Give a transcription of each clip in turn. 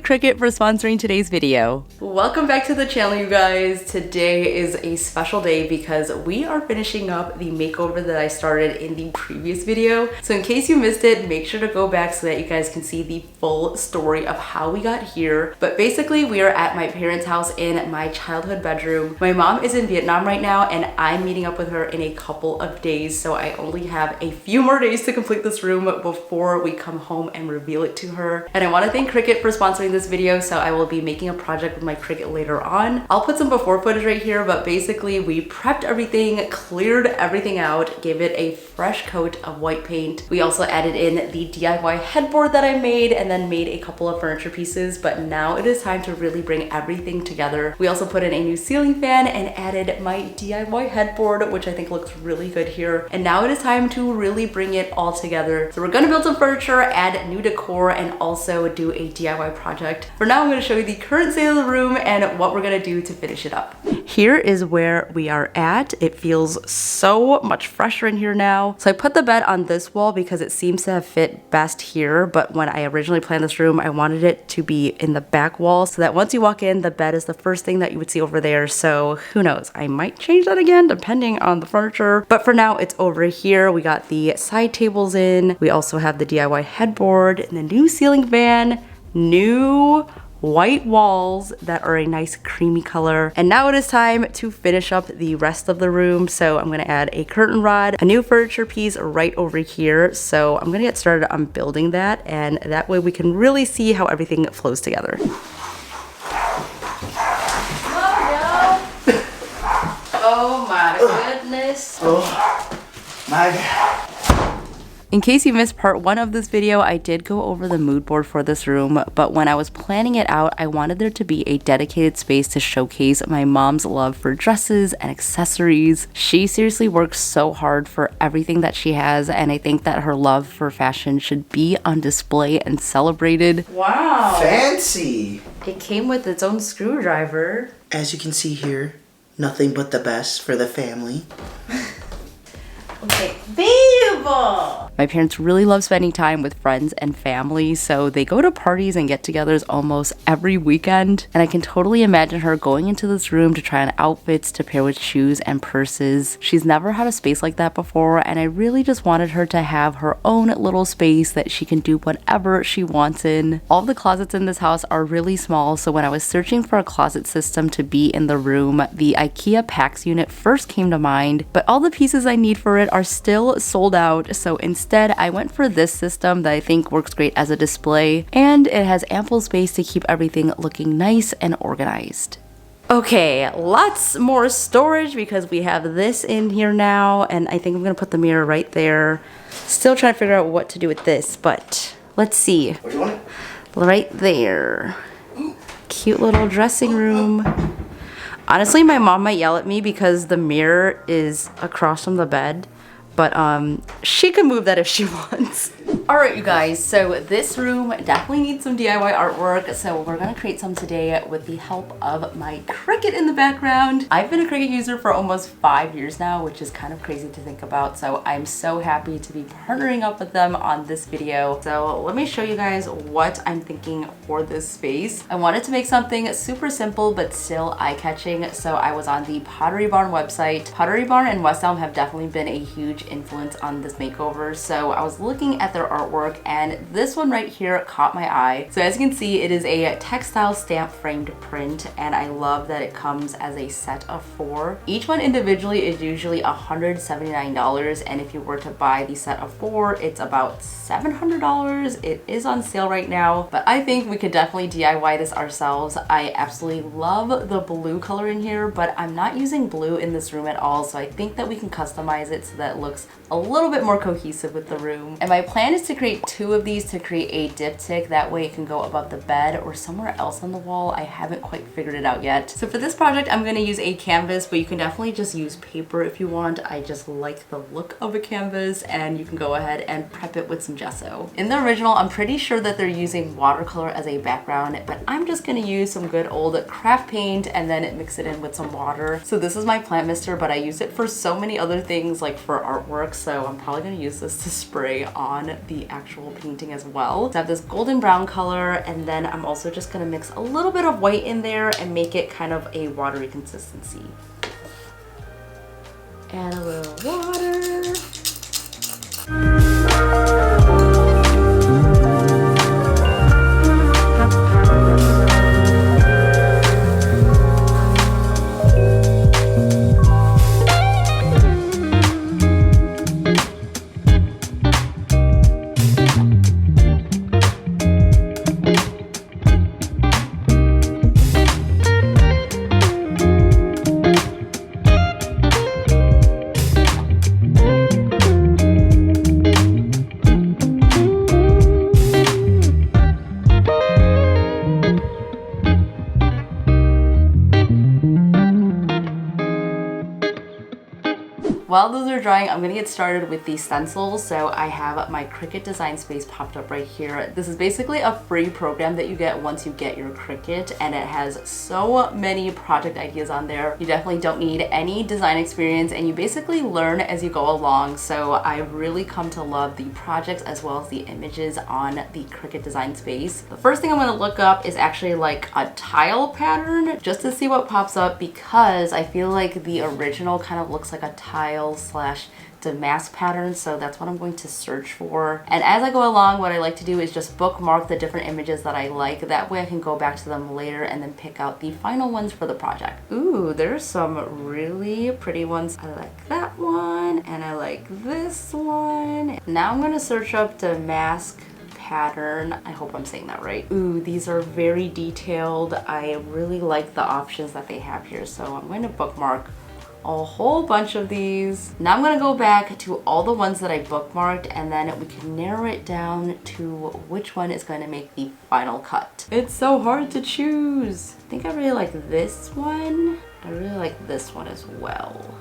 Cricut for sponsoring today's video. Welcome back to the channel, you guys. Today is a special day because we are finishing up the makeover that I started in the previous video. So in case you missed it, make sure to go back so that you guys can see the full story of how we got here. But basically, we are at my parents' house in my childhood bedroom. My mom is in Vietnam right now and I'm meeting up with her in a couple of days. So I only have a few more days to complete this room before we come home and reveal it to her. And I want to thank Cricut for sponsoring this video, so I will be making a project with my Cricut later on. I'll put some before footage right here, but basically we prepped everything, cleared everything out, gave it a fresh coat of white paint. We also added in the DIY headboard that I made and then made a couple of furniture pieces, but now it is time to really bring everything together. We also put in a new ceiling fan and added my DIY headboard, which I think looks really good here. And now it is time to really bring it all together. So we're gonna build some furniture, add new decor, and also do a DIY project. For now, I'm gonna show you the current state of the room and what we're gonna do to finish it up. Here is where we are at. It feels so much fresher in here now. So I put the bed on this wall because it seems to have fit best here, but when I originally planned this room, I wanted it to be in the back wall so that once you walk in, the bed is the first thing that you would see over there. So who knows, I might change that again depending on the furniture. But for now, it's over here. We got the side tables in. We also have the DIY headboard and the new ceiling fan, new white walls that are a nice creamy color. And now it is time to finish up the rest of the room. So I'm gonna add a curtain rod, a new furniture piece right over here. So I'm gonna get started on building that, and that way we can really see how everything flows together. Oh my goodness. Oh my God. In case you missed part 1 of this video, I did go over the mood board for this room, but when I was planning it out, I wanted there to be a dedicated space to showcase my mom's love for dresses and accessories. She seriously works so hard for everything that she has, and I think that her love for fashion should be on display and celebrated. Wow! Fancy! It came with its own screwdriver. As you can see here, nothing but the best for the family. Okay, babe! My parents really love spending time with friends and family, so they go to parties and get-togethers almost every weekend. And I can totally imagine her going into this room to try on outfits to pair with shoes and purses. She's never had a space like that before, and I really just wanted her to have her own little space that she can do whatever she wants in. All the closets in this house are really small, so when I was searching for a closet system to be in the room, the IKEA PAX unit first came to mind, but all the pieces I need for it are still sold out, so instead I went for this system that I think works great as a display, and it has ample space to keep everything looking nice and organized. Okay, lots more storage because we have this in here now, and I think I'm gonna put the mirror right there. Still trying to figure out what to do with this, but let's see. Where do you want it? Right there. Cute little dressing room. Honestly, my mom might yell at me because the mirror is across from the bed, but she can move that if she wants. Alright, you guys, so this room definitely needs some DIY artwork, so we're gonna create some today with the help of my Cricut in the background. I've been a Cricut user for almost 5 years now, which is kind of crazy to think about, so I'm so happy to be partnering up with them on this video. So let me show you guys what I'm thinking for this space. I wanted to make something super simple but still eye-catching, so I was on the Pottery Barn website. Pottery Barn and West Elm have definitely been a huge influence on this makeover, so I was looking at their artwork and this one right here caught my eye. So as you can see, it is a textile stamp framed print, and I love that it comes as a set of 4. Each one individually is usually $179, and if you were to buy the set of 4, it's about $700. It is on sale right now, but I think we could definitely DIY this ourselves. I absolutely love the blue color in here, but I'm not using blue in this room at all, so I think that we can customize it so that it looks a little bit more cohesive with the room. And my plan is to create 2 of these to create a diptych. That way it can go above the bed or somewhere else on the wall. I haven't quite figured it out yet. So for this project, I'm gonna use a canvas, but you can definitely just use paper if you want. I just like the look of a canvas, and you can go ahead and prep it with some gesso. In the original, I'm pretty sure that they're using watercolor as a background, but I'm just gonna use some good old craft paint and then mix it in with some water. So this is my plant mister, but I use it for so many other things, like for artwork, so I'm probably gonna use this to spray on the actual painting as well. So I have this golden brown color, and then I'm also just gonna mix a little bit of white in there and make it kind of a watery consistency. Add a little water. While those are drying, I'm gonna get started with the stencils. So I have my Cricut Design Space popped up right here. This is basically a free program that you get once you get your Cricut, and it has so many project ideas on there. You definitely don't need any design experience, and you basically learn as you go along. So I've really come to love the projects as well as the images on the Cricut Design Space. The first thing I'm gonna look up is actually like a tile pattern, just to see what pops up, because I feel like the original kind of looks like a tile slash damask pattern, so that's what I'm going to search for. And as I go along, what I like to do is just bookmark the different images that I like. That way I can go back to them later and then pick out the final ones for the project. Ooh, there's some really pretty ones. I like that one, and I like this one. Now I'm gonna search up damask pattern. I hope I'm saying that right. Ooh, these are very detailed. I really like the options that they have here, so I'm going to bookmark a whole bunch of these. Now I'm gonna go back to all the ones that I bookmarked, and then we can narrow it down to which one is going to make the final cut. It's so hard to choose. I think I really like this one. I really like this one as well.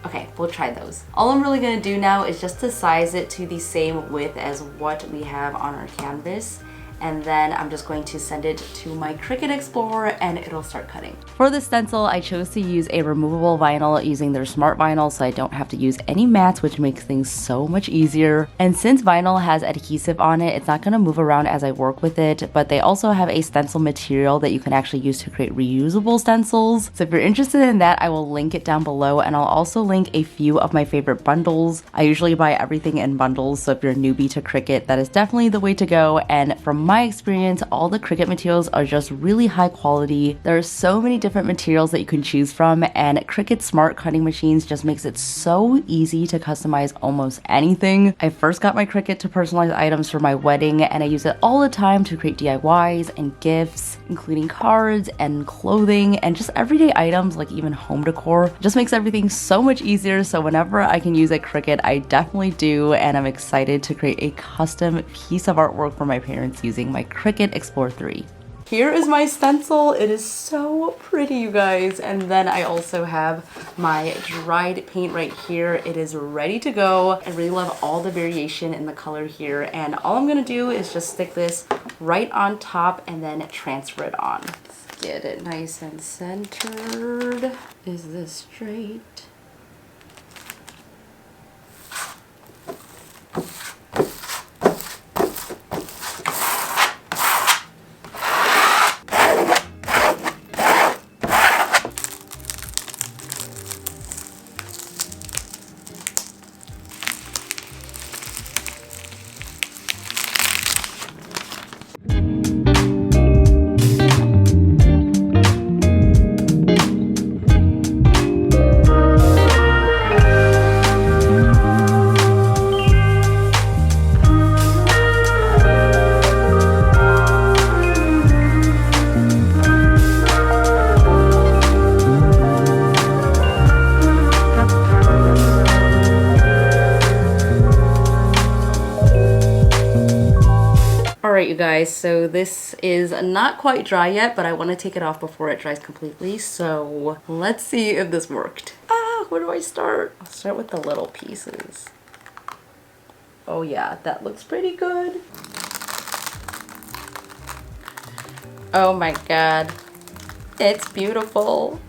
Okay, we'll try those. All I'm really gonna do now is just to size it to the same width as what we have on our canvas. And then I'm just going to send it to my Cricut Explorer and it'll start cutting. For the stencil, I chose to use a removable vinyl using their smart vinyl, so I don't have to use any mats, which makes things so much easier. And since vinyl has adhesive on it, it's not gonna move around as I work with it, but they also have a stencil material that you can actually use to create reusable stencils. So if you're interested in that, I will link it down below, and I'll also link a few of my favorite bundles. I usually buy everything in bundles, so if you're a newbie to Cricut, that is definitely the way to go. And from my experience, all the Cricut materials are just really high quality. There are so many different materials that you can choose from, and Cricut smart cutting machines just makes it so easy to customize almost anything. I first got my Cricut to personalize items for my wedding, and I use it all the time to create DIYs and gifts, including cards and clothing and just everyday items like even home decor. It just makes everything so much easier, so whenever I can use a Cricut, I definitely do, and I'm excited to create a custom piece of artwork for my parents using my Cricut Explore 3. Here is my stencil. It is so pretty, you guys. And then I also have my dried paint right here. It is ready to go. I really love all the variation in the color here. And all I'm gonna do is just stick this right on top and then transfer it on. Let's get it nice and centered. Is this straight? Alright, you guys, so this is not quite dry yet, but I want to take it off before it dries completely, so let's see if this worked. Where do I start? I'll start with the little pieces. Oh yeah, that looks pretty good. Oh my god, it's beautiful.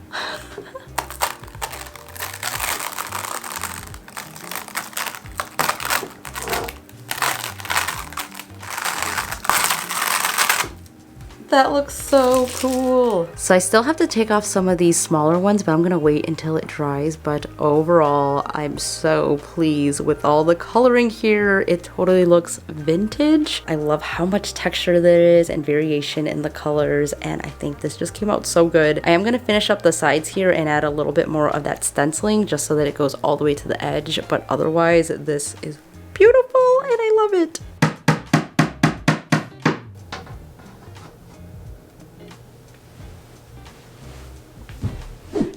That looks so cool. So I still have to take off some of these smaller ones, but I'm gonna wait until it dries. But overall, I'm so pleased with all the coloring here. It totally looks vintage. I love how much texture there is and variation in the colors, and I think this just came out so good. I am gonna finish up the sides here and add a little bit more of that stenciling just so that it goes all the way to the edge, but otherwise this is beautiful and I love it.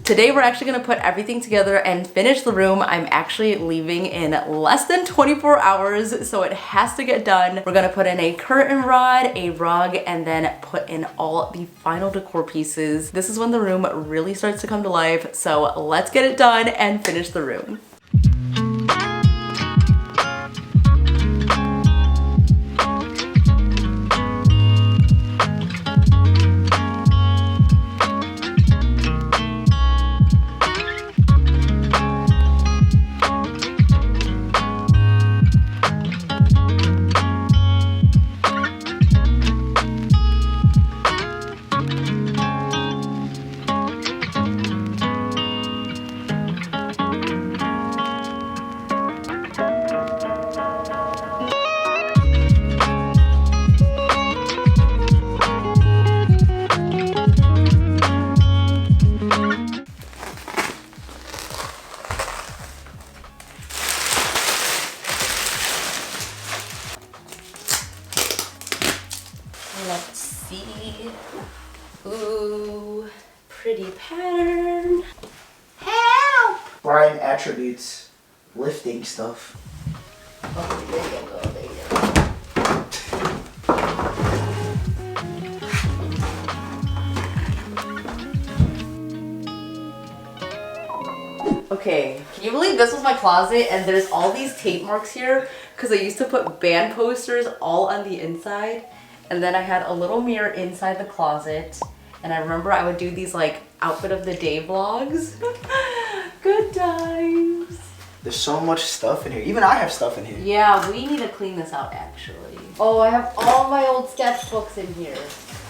Today we're actually gonna put everything together and finish the room. I'm actually leaving in less than 24 hours, so it has to get done. We're gonna put in a curtain rod, a rug, and then put in all the final decor pieces. This is when the room really starts to come to life, so let's get it done and finish the room. Let's see. Ooh, pretty pattern. Help! Brian attributes lifting stuff. Oh, there you go, there you go. Okay, can you believe this was my closet and there's all these tape marks here because I used to put band posters all on the inside, and then I had a little mirror inside the closet, and I remember I would do these like outfit of the day vlogs. Good times. There's so much stuff in here. Even I have stuff in here. Yeah, we need to clean this out actually. Oh, I have all my old sketchbooks in here.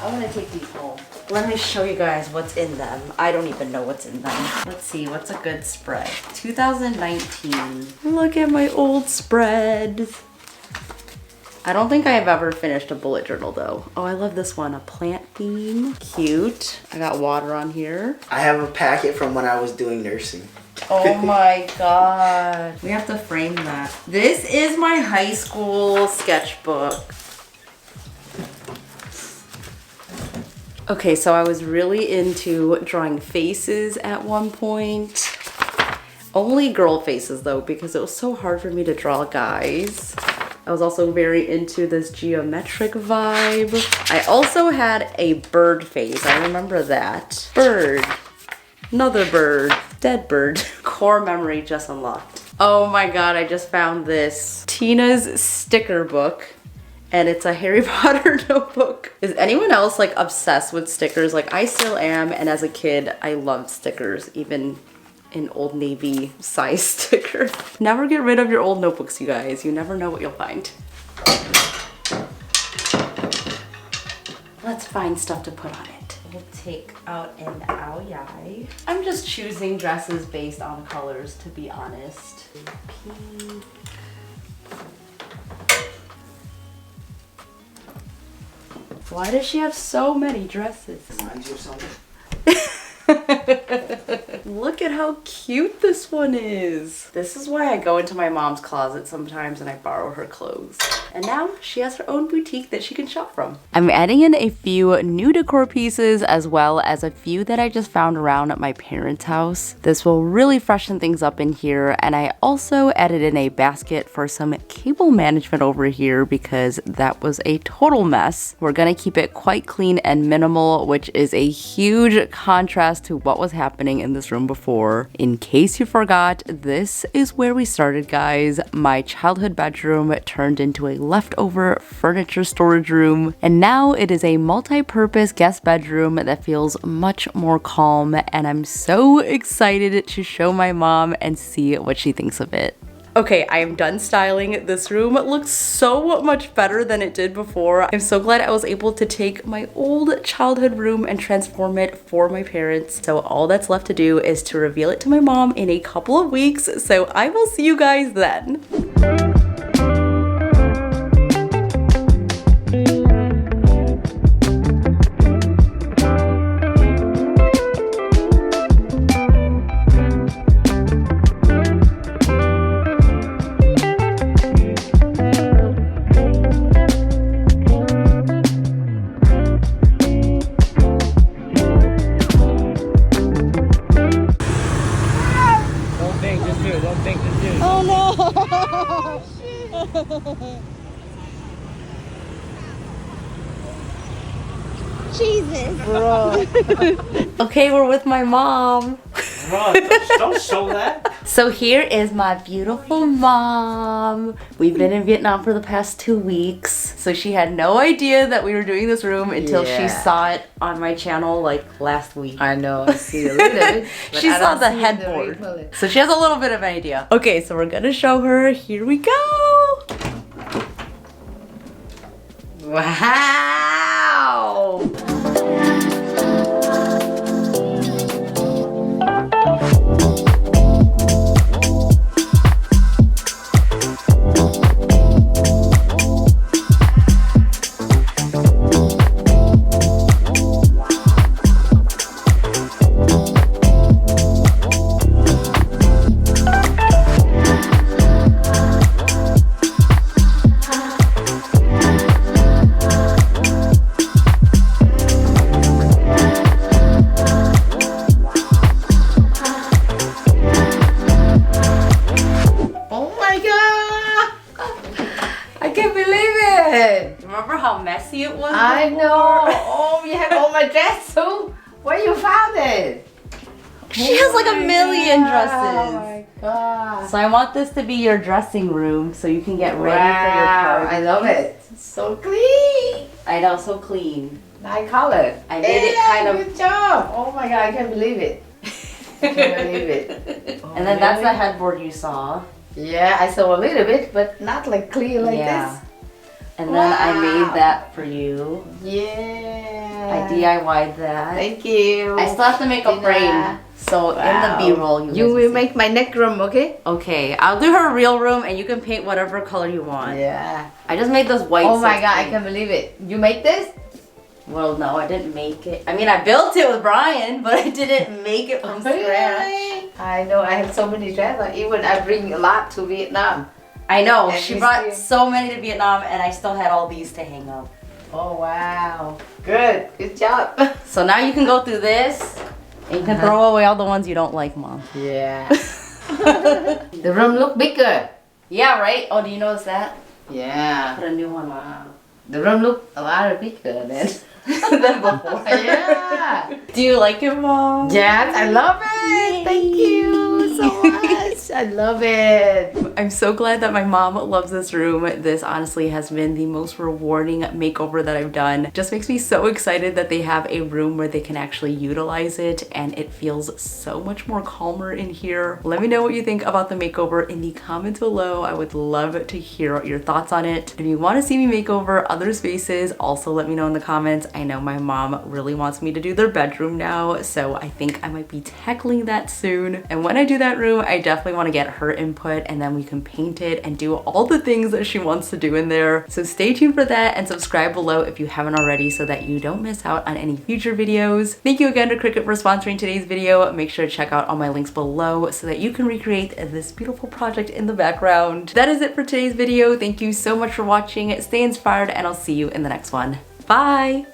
I'm gonna take these home. Let me show you guys what's in them. I don't even know what's in them. Let's see, what's a good spread? 2019. Look at my old spreads. I don't think I have ever finished a bullet journal though. Oh, I love this one, a plant theme. Cute. I got water on here. I have a packet from when I was doing nursing. Oh my god. We have to frame that. This is my high school sketchbook. Okay, so I was really into drawing faces at one point. Only girl faces though, because it was so hard for me to draw guys. I was also very into this geometric vibe. I also had a bird face. I remember that. Bird. Another bird. Dead bird. Core memory just unlocked. Oh my god, I just found this. Tina's sticker book. And it's a Harry Potter notebook. Is anyone else like obsessed with stickers? Like I still am, and as a kid, I loved stickers, even an Old Navy size sticker. Never get rid of your old notebooks, you guys. You never know what you'll find. Let's find stuff to put on it. We'll take out an aoyai. I'm just choosing dresses based on colors, to be honest. Pink. Why does she have so many dresses? Reminds you of something? Look at how cute this one is. This is why I go into my mom's closet sometimes and I borrow her clothes. And now she has her own boutique that she can shop from. I'm adding in a few new decor pieces as well as a few that I just found around at my parents' house. This will really freshen things up in here, and I also added in a basket for some cable management over here because that was a total mess. We're gonna keep it quite clean and minimal, which is a huge contrast to what was happening in this room before. In case you forgot, this is where we started, guys. My childhood bedroom turned into a leftover furniture storage room, and now it is a multi-purpose guest bedroom that feels much more calm, and I'm so excited to show my mom and see what she thinks of it. Okay, I am done styling. This room looks so much better than it did before. I'm so glad I was able to take my old childhood room and transform it for my parents. So all that's left to do is to reveal it to my mom in a couple of weeks. So I will see you guys then. Jesus. Bro. Okay, we're with my mom. Bro, don't show that. So here is my beautiful mom. We've been in Vietnam for the past 2 weeks. So she had no idea that we were doing this room until she saw it on my channel like last week. I know, I see a little bit. She saw the headboard. So she has a little bit of an idea. Okay, so we're gonna show her. Here we go. Wow. Remember how messy it was? I know. Oh, you have all my dress too? Where you found it? She has like a million dresses. Oh my god. So I want this to be your dressing room so you can get ready for your party. I love it. It's so clean. I know, so clean. Nice color. I made it kind of... Good job. Oh my god, I can't believe it. I can't believe it. Oh, and then that's the headboard you saw. Yeah, I saw a little bit, but not like clear like this. And then I made that for you. Yeah. I DIY'd that. Thank you. I still have to make a frame. So in the B-roll, you will make my neck room, okay? Okay, I'll do her real room and you can paint whatever color you want. Yeah. I just made this white. Oh my god, I can't believe it. You made this? Well, no, I didn't make it. I mean, I built it with Brian, but I didn't make it from scratch. I know, I have so many dresses. Even I bring a lot to Vietnam. I know, And she brought so many to Vietnam and I still had all these to hang up. Oh wow. Good job. So now you can go through this and you can throw away all the ones you don't like, Mom. Yeah. The room look bigger. Yeah, right? Oh, do you notice that? Yeah. Put a new one on. The room look a lot bigger than Than before. Yeah. Do you like it, Mom? Yes, I love it. Thank you so much. I love it. I'm so glad that my mom loves this room. This honestly has been the most rewarding makeover that I've done. Just makes me so excited that they have a room where they can actually utilize it and it feels so much more calmer in here. Let me know what you think about the makeover in the comments below. I would love to hear your thoughts on it. If you want to see me make over other spaces, also let me know in the comments. I know my mom really wants me to do their bedroom now, so I think I might be tackling that soon. And when I do that room, I definitely want to get her input and then we can paint it and do all the things that she wants to do in there. So stay tuned for that and subscribe below if you haven't already so that you don't miss out on any future videos. Thank you again to Cricut for sponsoring today's video. Make sure to check out all my links below so that you can recreate this beautiful project in the background. That is it for today's video. Thank you so much for watching. Stay inspired and I'll see you in the next one. Bye!